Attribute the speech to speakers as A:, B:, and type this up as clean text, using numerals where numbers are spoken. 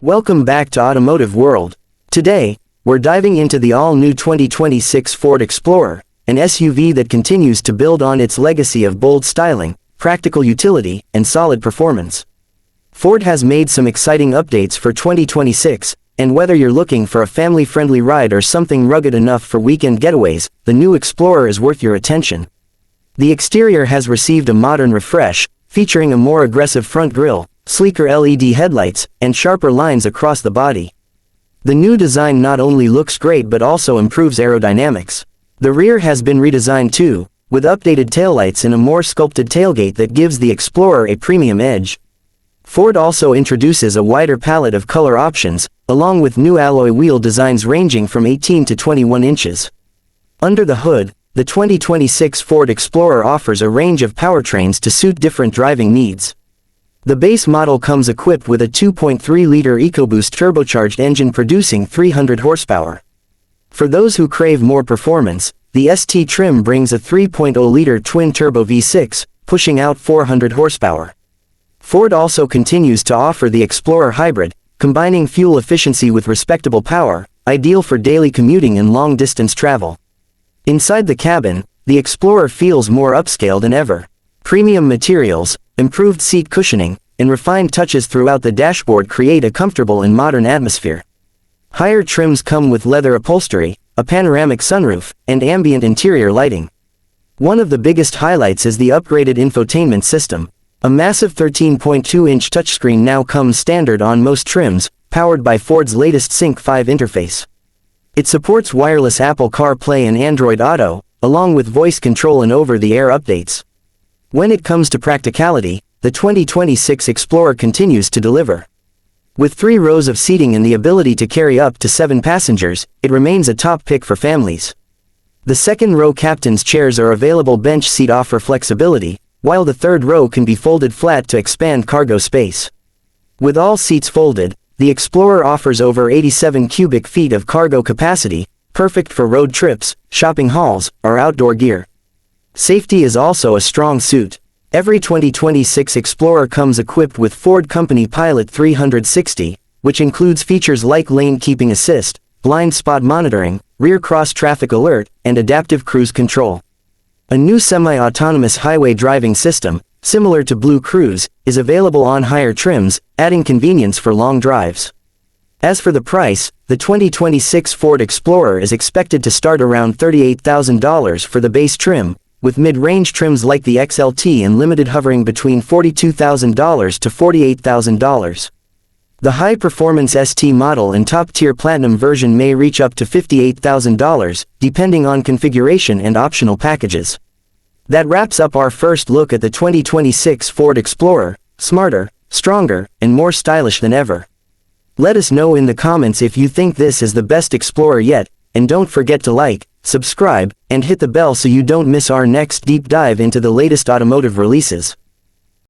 A: Welcome back to Automotive World. Today, we're diving into the all-new 2026 Ford Explorer, an SUV that continues to build on its legacy of bold styling, practical utility, and solid performance. Ford has made some exciting updates for 2026, and whether you're looking for a family-friendly ride or something rugged enough for weekend getaways, the new Explorer is worth your attention. The exterior has received a modern refresh, featuring a more aggressive front grille, sleeker LED headlights, and sharper lines across the body. The new design not only looks great but also improves aerodynamics. The rear has been redesigned too, with updated taillights and a more sculpted tailgate that gives the Explorer a premium edge. Ford also introduces a wider palette of color options, along with new alloy wheel designs ranging from 18 to 21 inches. Under the hood, the 2026 Ford Explorer offers a range of powertrains to suit different driving needs. The base model comes equipped with a 2.3-liter EcoBoost turbocharged engine producing 300 horsepower. For those who crave more performance, the ST trim brings a 3.0-liter twin-turbo V6, pushing out 400 horsepower. Ford also continues to offer the Explorer Hybrid, combining fuel efficiency with respectable power, ideal for daily commuting and long-distance travel. Inside the cabin, the Explorer feels more upscale than ever. Premium materials, improved seat cushioning, and refined touches throughout the dashboard create a comfortable and modern atmosphere. Higher trims come with leather upholstery, a panoramic sunroof, and ambient interior lighting. One of the biggest highlights is the upgraded infotainment system. A massive 13.2-inch touchscreen now comes standard on most trims, powered by Ford's latest Sync 5 interface. It supports wireless Apple CarPlay and Android Auto, along with voice control and over-the-air updates. When it comes to practicality, the 2026 Explorer continues to deliver. With 3 rows of seating and the ability to carry up to 7 passengers, it remains a top pick for families. The second-row captain's chairs are available bench seat offer flexibility, while the third row can be folded flat to expand cargo space. With all seats folded, the Explorer offers over 87 cubic feet of cargo capacity, perfect for road trips, shopping hauls, or outdoor gear. Safety is also a strong suit. Every 2026 Explorer comes equipped with Ford Co-Pilot 360, which includes features like lane keeping assist, blind spot monitoring, rear cross-traffic alert, and adaptive cruise control. A new semi-autonomous highway driving system, similar to Blue Cruise, is available on higher trims, adding convenience for long drives. As for the price, the 2026 Ford Explorer is expected to start around $38,000 for the base trim, with mid-range trims like the XLT and Limited hovering between $42,000 to $48,000. The high-performance ST model and top-tier Platinum version may reach up to $58,000, depending on configuration and optional packages. That wraps up our first look at the 2026 Ford Explorer, smarter, stronger, and more stylish than ever. Let us know in the comments if you think this is the best Explorer yet, and don't forget to like, subscribe, and hit the bell so you don't miss our next deep dive into the latest automotive releases.